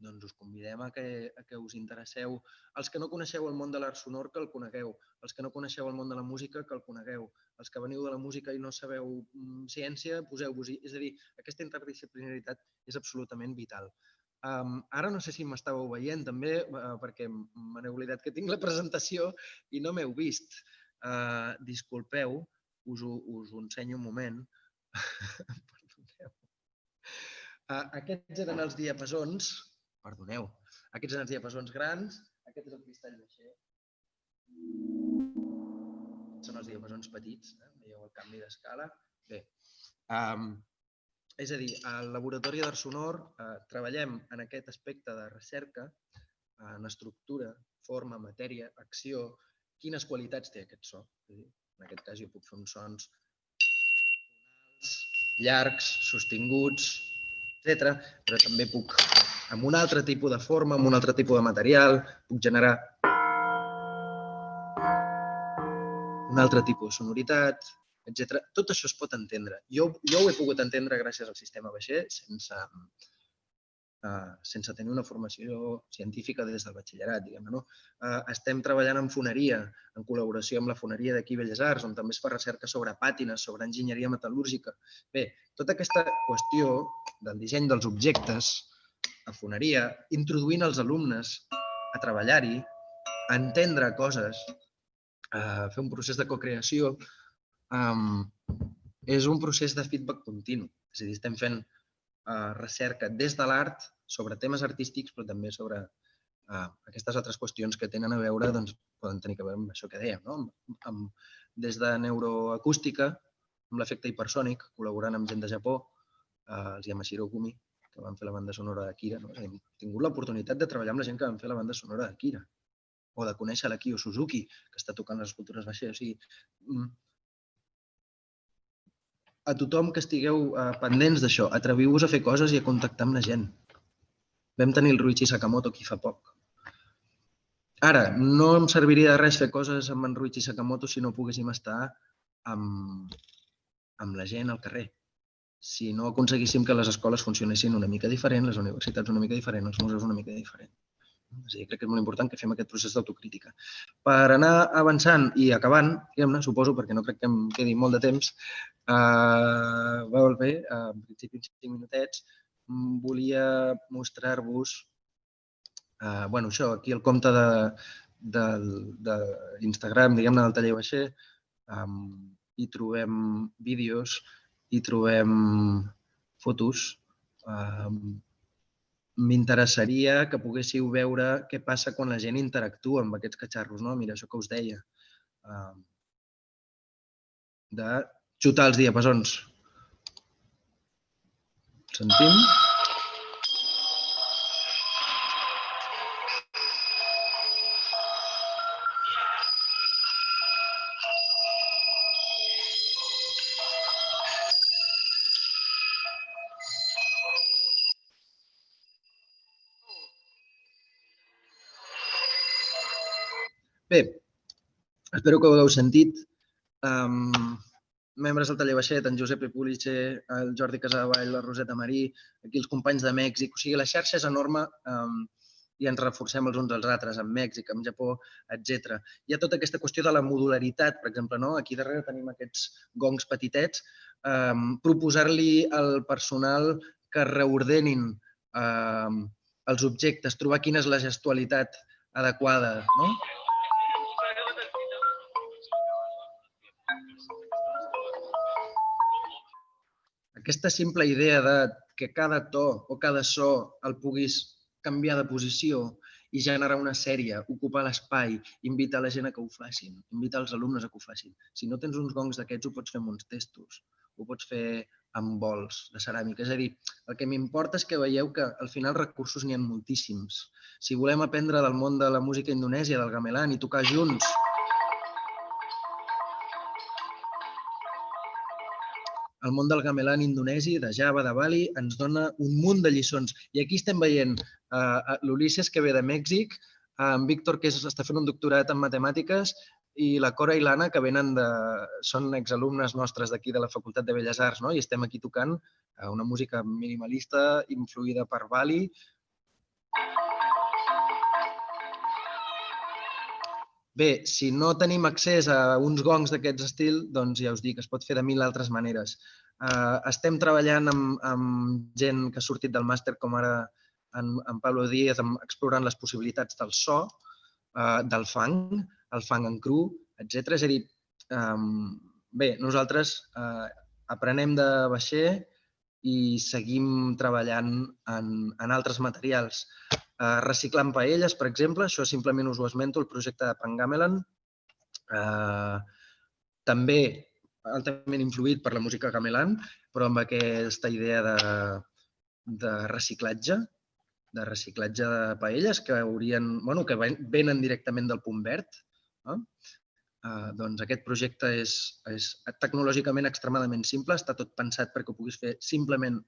us convidem a que us interesseu. Els que no coneixeu el món de l'art sonor, que el conegueu. Els que no coneixeu el món de la música, que el conegueu. Els que veniu de la música i no sabeu ciència, poseu-vos-hi. És a dir, aquesta interdisciplinaritat és absolutament vital. Ara no sé si m'estàveu veient també, perquè me n'he oblidat que tinc la presentació i no m'heu vist. Disculpeu, us ho ensenyo un moment. Aquests eren els diapasons. Perdoneu, aquests eren els diapasons grans, aquest és el cristall baixer. Són els diapasons petits, veieu el canvi d'escala. Bé, és a dir, al laboratori d'art sonor treballem en aquest aspecte de recerca, en estructura, forma, matèria, acció, quines qualitats té aquest so. En aquest cas jo puc fer uns sons llargs, sostinguts, etc. Però també puc, amb un altre tipus de forma, amb un altre tipus de material, puc generar un altre tipus de sonoritat, etc. Tot això es pot entendre. Jo ho he pogut entendre gràcies al sistema Baixer, sense tenir una formació científica des del batxillerat, diguem-ne. Estem treballant en foneria, en col·laboració amb la foneria d'aquí Belles Arts, on també es fa recerca sobre pàtines, sobre enginyeria metal·lúrgica. Bé, tota aquesta qüestió del disseny dels objectes a foneria, introduint els alumnes a treballar-hi, a entendre coses, a fer un procés de cocreació, és un procés de feedback continu. És a dir, estem fent recerca des de l'art sobre temes artístics, però també sobre aquestes altres qüestions que tenen a veure, doncs poden tenir a veure amb això que dèiem, des de neuroacústica, amb l'efecte hipersònic, col·laborant amb gent de Japó, els Yamashiro Gumi, que van fer la banda sonora d'Akira. Hem tingut l'oportunitat de treballar amb la gent que van fer la banda sonora d'Akira, o de conèixer l'Akio Suzuki, que està tocant les escultures Baixer. O sigui, a tothom que estigueu pendents d'això, atreviu-vos a fer coses i a contactar amb la gent. Vam tenir el Ruichi Sakamoto aquí fa poc. Ara, no em serviria de res fer coses amb en Ruichi Sakamoto si no poguéssim estar amb la gent al carrer. Si no aconseguíssim que les escoles funcionessin una mica diferent, les universitats una mica diferent, els museus una mica diferent. Crec que és molt important que fem aquest procés d'autocrítica. Per anar avançant i acabant, suposo, perquè no crec que em quedi molt de temps, molt bé, en principi 5 minutets, volia mostrar-vos això, aquí el compte d'Instagram, diguem-ne, del taller Baixer, hi trobem vídeos, hi trobem fotos. M'interessaria que poguéssiu veure què passa quan la gent interactua amb aquests catxarros. Mira, això que us deia, de xutar els diapasons. Sentim. Bé, espero que ho hagueu sentit. Membres del taller Baixet, en Josep Pulice, el Jordi Casadevall, la Roseta Marí, aquí els companys de Mèxic. O sigui, la xarxa és enorme i ens reforcem els uns als altres, amb Mèxic, amb Japó, etc. Hi ha tota aquesta qüestió de la modularitat, per exemple, no? Aquí darrere tenim aquests gongs petitets. Proposar-li al personal que reordenin els objectes, trobar quina és la gestualitat adequada, no? Aquesta simple idea de que cada to o cada so el puguis canviar de posició i generar una sèrie, ocupar l'espai, invitar la gent a que ho facin, invitar els alumnes a que ho facin. Si no tens uns gongs d'aquests, ho pots fer amb uns testos, ho pots fer amb bols de ceràmica. És a dir, el que m'importa és que veieu que al final recursos n'hi ha moltíssims. Si volem aprendre del món de la música indonèsia, del gamelan i tocar junts, el món del gamelan indonesi, de Java, de Bali, ens dona un munt de lliçons. I aquí estem veient l'Ulisses, que ve de Mèxic, en Víctor, que està fent un doctorat en matemàtiques, i la Cora i l'Anna, que són exalumnes nostres d'aquí de la Facultat de Belles Arts, no? I estem aquí tocant una música minimalista, influïda per Bali. Bé, si no tenim accés a uns gongs d'aquest estil, doncs ja us dic, es pot fer de mil altres maneres. Estem treballant amb gent que ha sortit del màster, com ara en Pablo Díaz, explorant les possibilitats del so, del funk, el funk en cru, etc. És a dir, bé, nosaltres aprenem de Baixer i seguim treballant en altres materials. Reciclant paelles, per exemple, això simplement us ho esmento, el projecte de Pangamelan, també altament influït per la música gamelan, però amb aquesta idea de reciclatge de paelles que venen directament del Punt Verd. Doncs aquest projecte és tecnològicament extremadament simple, està tot pensat perquè ho puguis fer simplement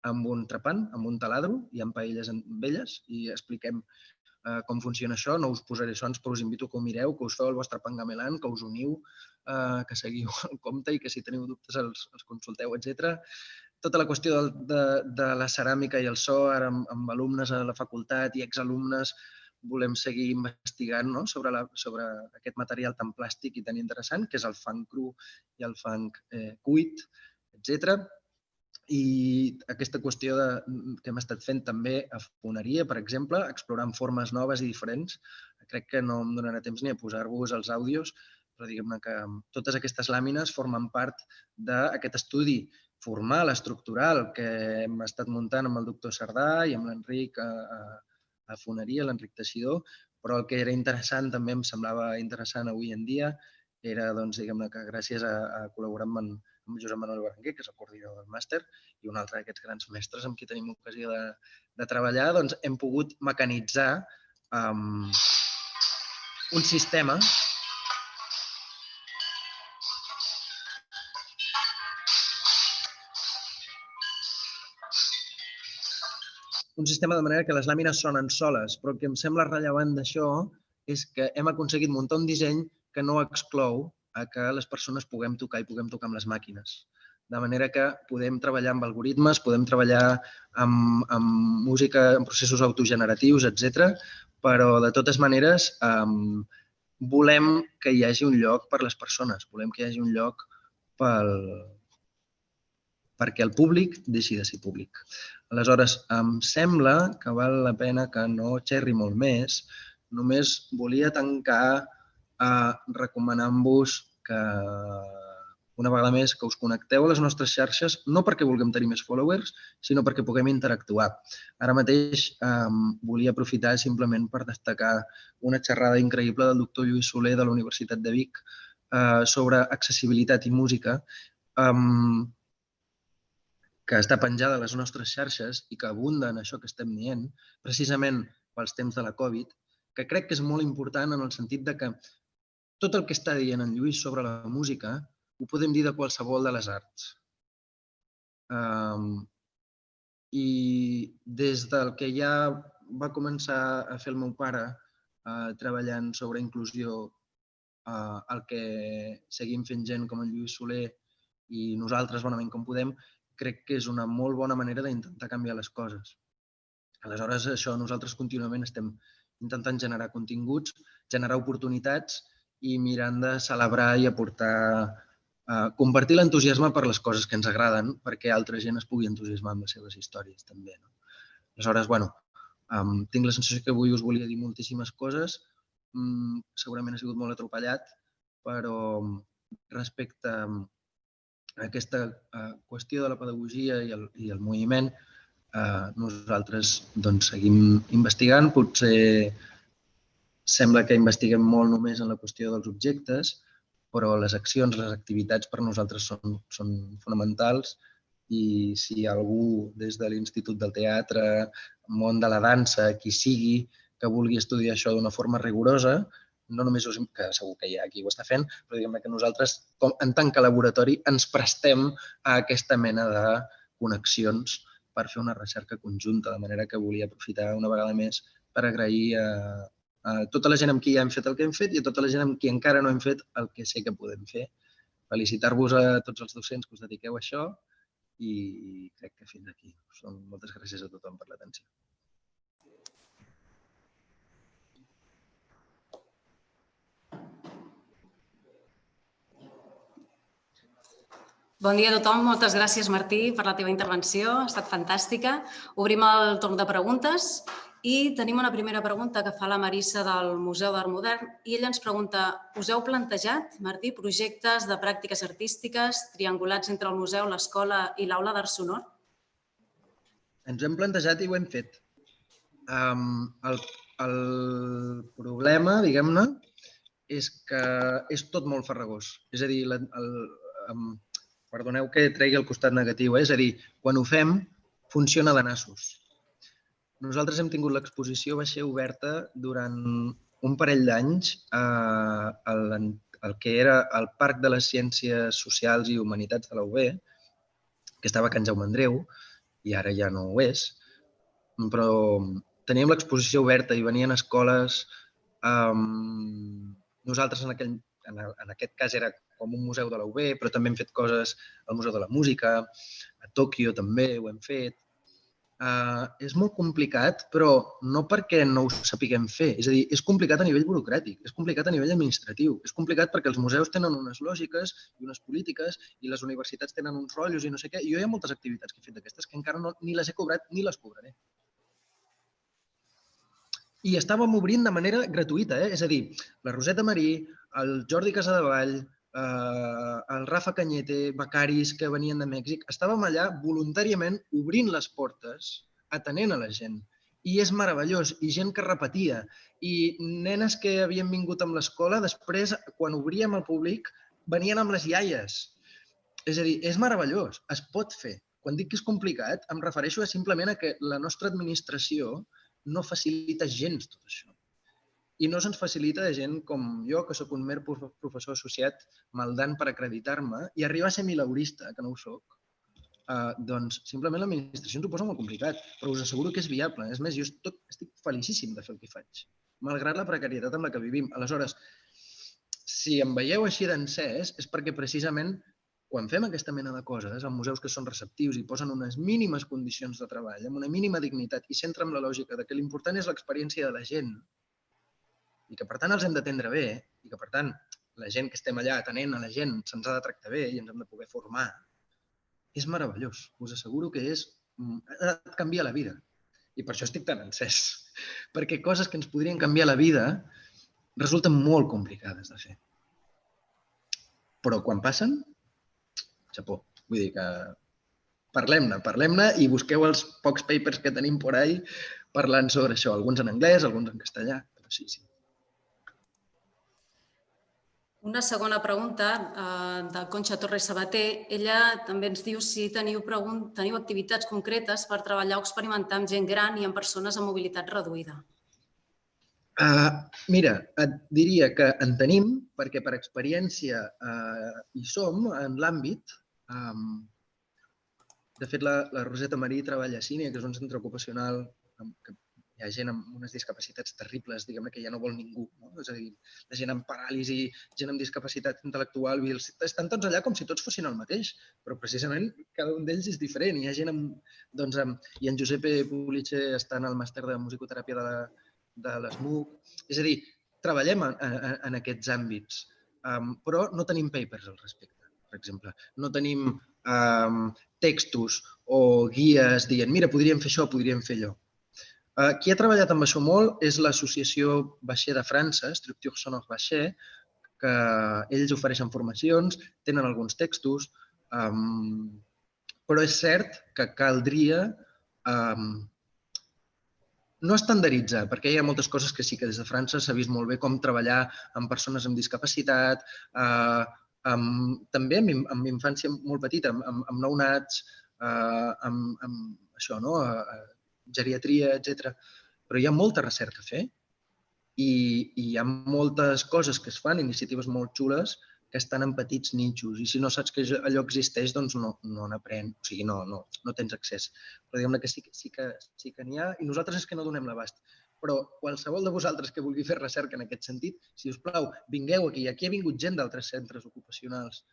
amb un trepant, amb un taladro i amb paelles velles, i expliquem com funciona això. No us posaré sons, però us invito que ho mireu, que us feu el vostre pangamelan, que us uniu, que seguiu el compte i que si teniu dubtes els consulteu, etc. Tota la qüestió de la ceràmica i el so, ara amb alumnes a la facultat i exalumnes, volem seguir investigant sobre aquest material tan plàstic i tan interessant, que és el funk cru i el funk cuit, etc. I aquesta qüestió que hem estat fent també a foneria, per exemple, explorant formes noves i diferents. Crec que no em donarà temps ni a posar-vos els àudios, però diguem-ne que totes aquestes làmines formen part d'aquest estudi formal, estructural, que hem estat muntant amb el doctor Sardà i amb l'Enric a foneria, l'Enric Teixidor, però el que era interessant, també em semblava interessant avui en dia, era, diguem-ne, que gràcies a col·laborar amb Josep Manuel Berenguer, que és el coordinador del màster, i un altre d'aquests grans mestres amb qui tenim ocasió de treballar, doncs hem pogut mecanitzar un sistema de manera que les làmines sonen soles, però el que em sembla rellevant d'això és que hem aconseguit muntar un disseny que no exclou a que les persones puguem tocar i puguem tocar amb les màquines. De manera que podem treballar amb algoritmes, podem treballar amb música, amb processos autogeneratius, etc. Però, de totes maneres, volem que hi hagi un lloc per a les persones, volem que hi hagi un lloc perquè el públic deixi de ser públic. Aleshores, em sembla que val la pena que no xerri molt més. Només volia tancar recomanant-vos que, una vegada més, que us connecteu a les nostres xarxes, no perquè vulguem tenir més followers, sinó perquè puguem interactuar. Ara mateix volia aprofitar simplement per destacar una xerrada increïble del doctor Lluís Soler de la Universitat de Vic sobre accessibilitat i música. que està penjada a les nostres xarxes i que abunda en això que estem dient, precisament pels temps de la Covid, que crec que és molt important en el sentit de que tot el que està dient en Lluís sobre la música ho podem dir de qualsevol de les arts. I des del que ja va començar a fer el meu pare treballant sobre inclusió, el que seguim fent gent com en Lluís Soler i nosaltres bonament com podem, crec que és una molt bona manera d'intentar canviar les coses. Aleshores, això nosaltres contínuament estem intentant generar continguts, generar oportunitats i mirant de celebrar i aportar, compartir l'entusiasme per les coses que ens agraden perquè altra gent es pugui entusiasmar amb les seves històries també. Aleshores, tinc la sensació que avui us volia dir moltíssimes coses, segurament ha sigut molt atropellat, però respecte a aquesta qüestió de la pedagogia i el moviment, nosaltres seguim investigant. Potser sembla que investiguem molt només en la qüestió dels objectes, però les accions, les activitats per nosaltres són fonamentals i si algú des de l'Institut del Teatre, món de la dansa, qui sigui, que vulgui estudiar això d'una forma rigorosa, no només que segur que hi ha qui ho està fent, però diguem que nosaltres, en tant que laboratori, ens prestem a aquesta mena de connexions per fer una recerca conjunta, de manera que volia aprofitar una vegada més per agrair a tota la gent amb qui ja hem fet el que hem fet i a tota la gent amb qui encara no hem fet el que sé que podem fer. Felicitar-vos a tots els docents que us dediqueu a això i crec que fins aquí. Moltes gràcies a tothom per l'atenció. Bon dia a tothom. Moltes gràcies, Martí, per la teva intervenció. Ha estat fantàstica. Obrim el torn de preguntes i tenim una primera pregunta que fa la Marissa del Museu d'Art Modern i ella ens pregunta: us heu plantejat, Martí, projectes de pràctiques artístiques triangulats entre el museu, l'escola i l'aula d'art sonor? Ens ho hem plantejat i ho hem fet. El problema, diguem-ne, és que és tot molt farragós. És a dir, perdoneu que tregui el costat negatiu, és a dir, quan ho fem, funciona de nassos. Nosaltres hem tingut l'exposició, va ser oberta durant un parell d'anys al que era el Parc de les Ciències Socials i Humanitats de la UB, que estava a Can Jaume Andreu, i ara ja no ho és, però teníem l'exposició oberta i venien escoles. Nosaltres en aquest cas era com un museu de la UB, però també hem fet coses al Museu de la Música, a Tòquio també ho hem fet. És molt complicat, però no perquè no ho sapiguem fer. És a dir, és complicat a nivell burocràtic, és complicat a nivell administratiu, és complicat perquè els museus tenen unes lògiques i unes polítiques i les universitats tenen uns rotllos i no sé què. I jo hi ha moltes activitats que he fet d'aquestes que encara ni les he cobrat ni les cobraré. I estàvem obrint de manera gratuïta, és a dir, la Roseta Marí, el Jordi Casadevall, el Rafa Cañete, becaris que venien de Mèxic, estàvem allà voluntàriament obrint les portes, atenent a la gent. I és meravellós, i gent que repetia. I nenes que havien vingut amb l'escola, després, quan obríem al públic, venien amb les iaies. És a dir, és meravellós, es pot fer. Quan dic que és complicat, em refereixo simplement a que la nostra administració no facilita gens tot això. I no se'ns facilita de gent com jo, que sóc un mer professor associat maldant per acreditar-me, i arribar a ser mileurista, que no ho soc, doncs simplement l'administració ens ho posa molt complicat, però us asseguro que és viable. És més, jo estic felicíssim de fer el que faig, malgrat la precarietat amb la que vivim. Aleshores, si em veieu així d'encès, és perquè precisament quan fem aquesta mena de coses, en museus que són receptius i posen unes mínimes condicions de treball, amb una mínima dignitat, i s'entra amb la lògica que l'important és l'experiència de la gent, i que per tant els hem d'atendre bé, i que per tant la gent que estem allà atenent a la gent se'ns ha de tractar bé i ens hem de poder formar, és meravellós. Us asseguro que et canvia la vida. I per això estic tan encès. Perquè coses que ens podrien canviar la vida resulten molt complicades de fer. Però quan passen, xapó. Vull dir que parlem-ne i busqueu els pocs papers que tenim por ahí parlant sobre això. Alguns en anglès, alguns en castellà, però sí. Una segona pregunta de Conxa Torres Sabater. Ella també ens diu si teniu activitats concretes per treballar o experimentar amb gent gran i amb persones amb mobilitat reduïda. Mira, et diria que en tenim, perquè per experiència hi som en l'àmbit. De fet, la Roseta Marí treballa a Sínia, que és un centre ocupacional que hi ha gent amb unes discapacitats terribles, diguem-ne, que ja no vol ningú. És a dir, la gent amb paràlisi, gent amb discapacitat intel·lectual, estan tots allà com si tots fossin el mateix, però precisament cada un d'ells és diferent. Hi ha gent amb... I en Giuseppe Pulice està en el màster de musicoteràpia de l'ESMUC. És a dir, treballem en aquests àmbits, però no tenim papers al respecte, per exemple. No tenim textos o guies dient, mira, podríem fer això, podríem fer allò. Qui ha treballat amb això molt és l'associació Baixa de França, Structure Sonore Baixa, que ells ofereixen formacions, tenen alguns textos, però és cert que caldria no estandarditzar, perquè hi ha moltes coses que sí que des de França s'ha vist molt bé com treballar amb persones amb discapacitat, també amb infància molt petita, amb nounats, amb això, geriatria, etc. Però hi ha molta recerca a fer i hi ha moltes coses que es fan, iniciatives molt xules, que estan en petits nitxos. I si no saps que allò existeix, doncs no n'aprèn, o sigui, no tens accés. Però diguem-ne que sí que n'hi ha i nosaltres és que no donem l'abast. Però qualsevol de vosaltres que vulgui fer recerca en aquest sentit, si us plau, vingueu aquí. Aquí ha vingut gent d'altres centres ocupacionals.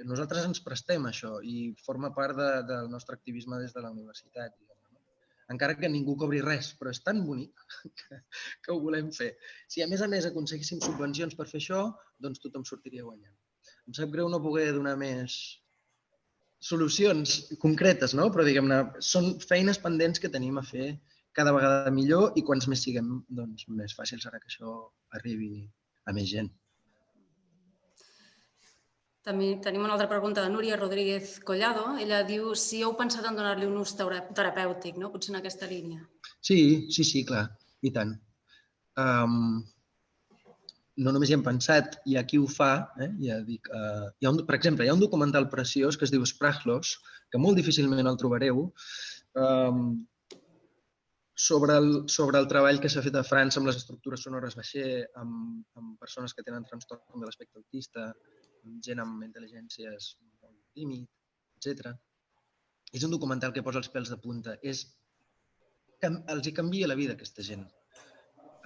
Nosaltres ens prestem a això i forma part del nostre activisme des de la universitat. Encara que ningú cobri res, però és tan bonic que ho volem fer. Si a més aconseguíssim subvencions per fer això, doncs tothom sortiria guanyant. Em sap greu no poder donar més solucions concretes, però diguem-ne, són feines pendents que tenim a fer cada vegada millor i quants més siguem, doncs més fàcil serà que això arribi a més gent. També tenim una altra pregunta de Núria Rodríguez Collado. Ella diu si heu pensat en donar-li un ús terapèutic, potser en aquesta línia. Sí, clar, i tant. No només hi hem pensat, hi ha qui ho fa. Per exemple, hi ha un documental preciós que es diu Sprachlos, que molt difícilment el trobareu, sobre el treball que s'ha fet a França amb les estructures sonores Baixa, amb persones que tenen trastorn de l'espectre autista, gent amb intel·ligències molt límit, etc. És un documental que posa els pèls de punta. Els hi canvia la vida a aquesta gent.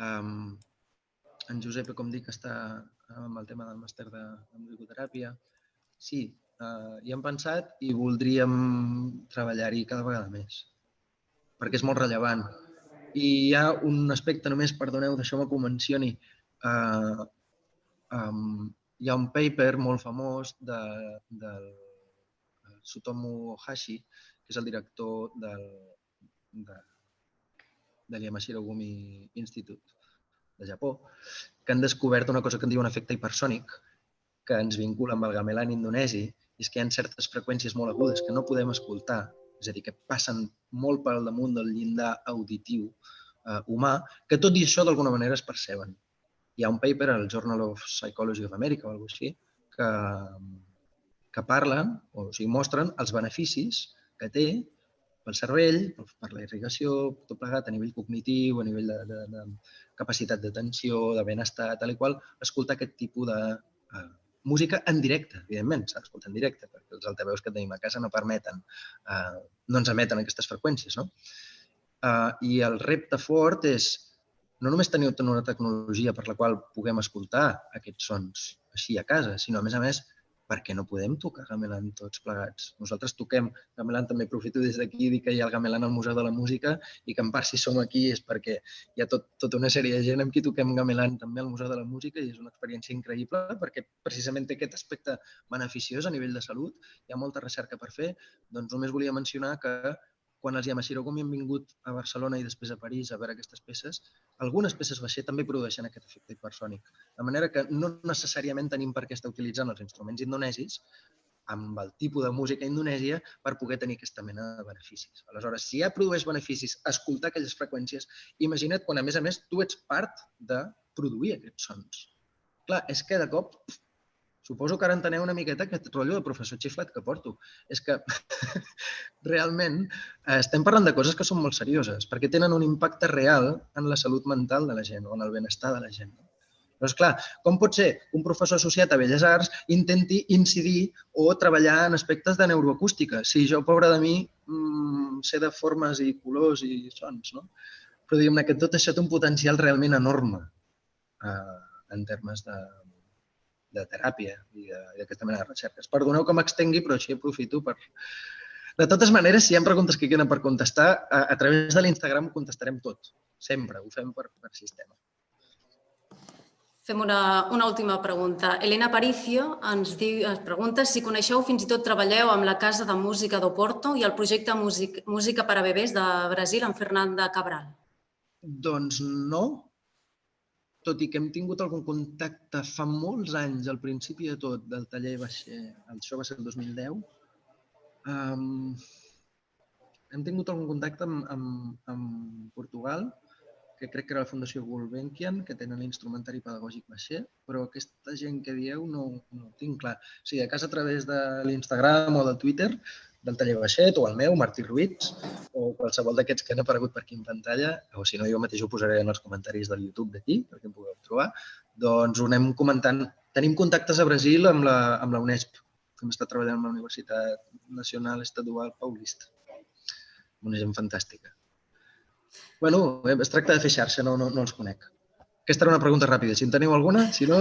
En Giuseppe, com dic, està amb el tema del màster de musicoteràpia. Sí, hi hem pensat i voldríem treballar-hi cada vegada més, perquè és molt rellevant. I hi ha un aspecte, només, perdoneu, deixeu-me que ho mencioni. Hi ha un paper molt famós del Tsutomu Hashi, que és el director del Yamashiro Gumi Institute de Japó, que han descobert una cosa que en diuen efecte hipersònic, que ens vincula amb el gamelan indonesi, i és que hi ha certes freqüències molt agudes que no podem escoltar, és a dir, que passen molt per damunt del llindar auditiu humà, que tot i això d'alguna manera es perceben. Hi ha un paper al Journal of Psychology of America o alguna cosa així que parlen, o sigui, mostren els beneficis que té pel cervell, per la irrigació, tot plegat a nivell cognitiu, a nivell de capacitat d'atenció, de benestar, tal i qual, escoltar aquest tipus de música en directe, evidentment, s'ha d'escoltar en directe, perquè els altaveus que tenim a casa no permeten, no ens emeten aquestes freqüències, no? I el repte fort és no només tenir una tecnologia per la qual puguem escoltar aquests sons així a casa, sinó, a més, perquè no podem tocar gamelan tots plegats. Nosaltres toquem gamelan, també aprofito des d'aquí dir que hi ha el gamelan al Museu de la Música i que en part si som aquí és perquè hi ha tota una sèrie de gent amb qui toquem gamelan també al Museu de la Música i és una experiència increïble perquè precisament té aquest aspecte beneficiós a nivell de salut. Hi ha molta recerca per fer. Doncs només volia mencionar que quan els Yamashiro Gumi han vingut a Barcelona i després a París a veure aquestes peces, algunes peces Baixa també produeixen aquest efecte hipersònic. De manera que no necessàriament tenim per què estar utilitzant els instruments indonesis amb el tipus de música indonèsia per poder tenir aquesta mena de beneficis. Aleshores, si ja produeix beneficis escoltar aquelles freqüències, imagina't quan, a més, tu ets part de produir aquests sons. Clar, és que de cop, suposo que ara enteneu una miqueta aquest rotllo de professor xiflat que porto. És que realment estem parlant de coses que són molt serioses, perquè tenen un impacte real en la salut mental de la gent o en el benestar de la gent. Però, esclar, com pot ser que un professor associat a Belles Arts intenti incidir o treballar en aspectes de neuroacústica? Si jo, pobre de mi, sé de formes i colors i sons, no? Però diguem-ne que tot això té un potencial realment enorme en termes de teràpia i d'aquesta mena de recerques. Perdoneu que m'extengui, però així aprofito per... De totes maneres, si hi ha preguntes que queden per contestar, a través de l'Instagram ho contestarem tot. Sempre, ho fem per sistema. Fem una última pregunta. Elena Aparicio ens pregunta si coneixeu, fins i tot treballeu amb la Casa de Música d'Oporto i el projecte Música per a Bebès de Brasil amb Fernanda Cabral. Doncs no, tot i que hem tingut algun contacte fa molts anys, al principi de tot, del taller això va ser el 2010, hem tingut algun contacte amb Portugal, que crec que era la Fundació Gulbenkian, que tenen l'instrumentari pedagògic Baxer, però aquesta gent que dieu no ho tinc clar. O sigui, a casa a través de l'Instagram o del Twitter, del taller Baxet, o el meu, Martí Ruiz, o qualsevol d'aquests que han aparegut per aquí en pantalla, o si no, jo mateix ho posaré en els comentaris del YouTube d'aquí, perquè em pugueu trobar, doncs ho anem comentant. Tenim contactes a Brasil amb la UNESCO, que hem estat treballant amb la Universitat Nacional Estadual Paulista. Una gent fantàstica. Bueno, es tracta de fer xarxa, no els conec. Aquesta era una pregunta ràpida. Si en teniu alguna, si no,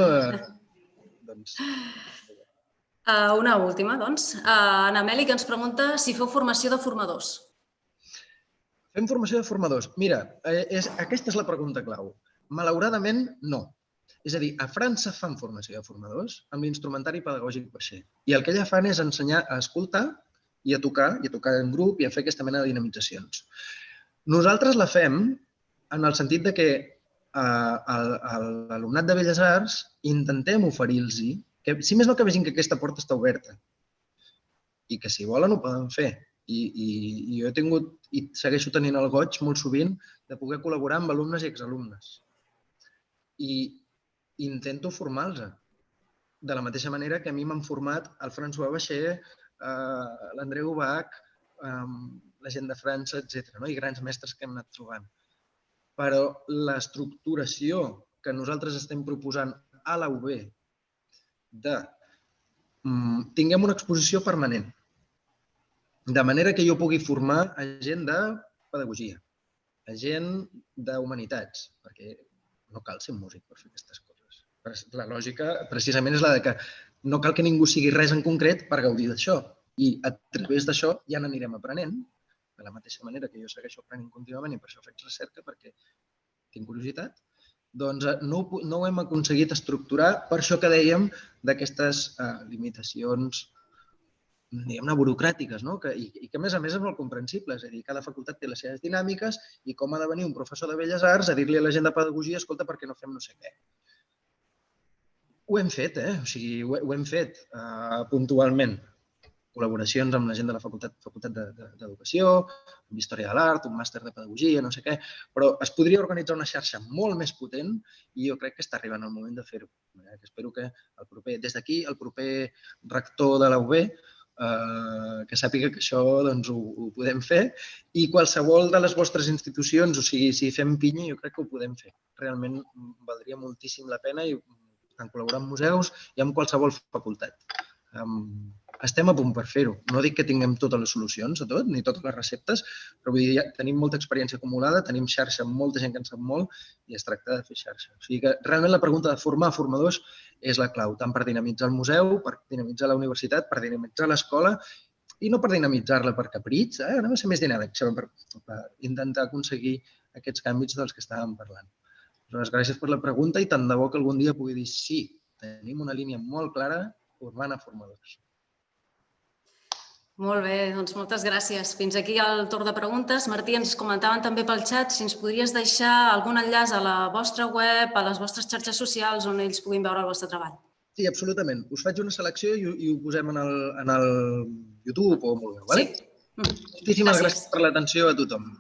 doncs... Una última, doncs. Ana Meli, que ens pregunta si feu formació de formadors. Fem formació de formadors. Mira, aquesta és la pregunta clau. Malauradament, no. És a dir, a França fan formació de formadors amb l'instrumentari pedagògic Baxer. I el que allà fan és ensenyar a escoltar i a tocar en grup i a fer aquesta mena de dinamitzacions. Nosaltres la fem en el sentit de que a l'alumnat de Belles Arts intentem oferir-los que, si més no, que vegin que aquesta porta està oberta i que si volen ho poden fer. I jo he tingut i segueixo tenint el goig molt sovint de poder col·laborar amb alumnes i exalumnes. I intento formar-los de la mateixa manera que a mi m'han format el François Baxer, l'Andreu Bach, la gent de França, etc. I grans mestres que hem anat trobant. Però l'estructuració que nosaltres estem proposant a la UB de tinguem una exposició permanent, de manera que jo pugui formar a gent de pedagogia, a gent d'humanitats, perquè no cal ser músic per fer aquestes coses. La lògica precisament és la de que no cal que ningú sigui res en concret per gaudir d'això. I a través d'això ja n'anirem aprenent, de la mateixa manera que jo segueixo aprenent contínuament i per això faig recerca, perquè tinc curiositat, doncs no ho hem aconseguit estructurar per això que dèiem d'aquestes limitacions, diguem-ne, burocràtiques, i que a més és molt comprensible. És a dir, cada facultat té les seves dinàmiques i com ha de venir un professor de Belles Arts a dir-li a la gent de pedagogia, escolta, per què no fem no sé què? Ho hem fet, o sigui, ho hem fet puntualment. Col·laboracions amb la gent de la Facultat d'Educació, amb Història de l'Art, un màster de Pedagogia, no sé què, però es podria organitzar una xarxa molt més potent i jo crec que està arribant el moment de fer-ho. Espero que des d'aquí, el proper rector de la UB, que sàpiga que això ho podem fer i qualsevol de les vostres institucions, o sigui, si fem pinya, jo crec que ho podem fer. Realment valdria moltíssim la pena i tant col·laborar amb museus i amb qualsevol facultat. Estem a punt per fer-ho. No dic que tinguem totes les solucions a tot, ni totes les receptes, però vull dir, tenim molta experiència acumulada, tenim xarxa amb molta gent que en sap molt i es tracta de fer xarxa. O sigui que realment la pregunta de formar formadors és la clau, tant per dinamitzar el museu, per dinamitzar la universitat, per dinamitzar l'escola i no per dinamitzar-la per capritx, anem a ser més dinàmics, sinó per intentar aconseguir aquests canvis dels que estàvem parlant. Aleshores, gràcies per la pregunta i tant de bo que algun dia pugui dir sí, tenim una línia molt clara formant a formadors. Molt bé, doncs moltes gràcies. Fins aquí el torn de preguntes. Martí, ens comentaven també pel xat si ens podries deixar algun enllaç a la vostra web, a les vostres xarxes socials on ells puguin veure el vostre treball. Sí, absolutament. Us faig una selecció i ho posem en el YouTube o on vulgueu, d'acord? Sí. Moltíssimes gràcies per l'atenció a tothom.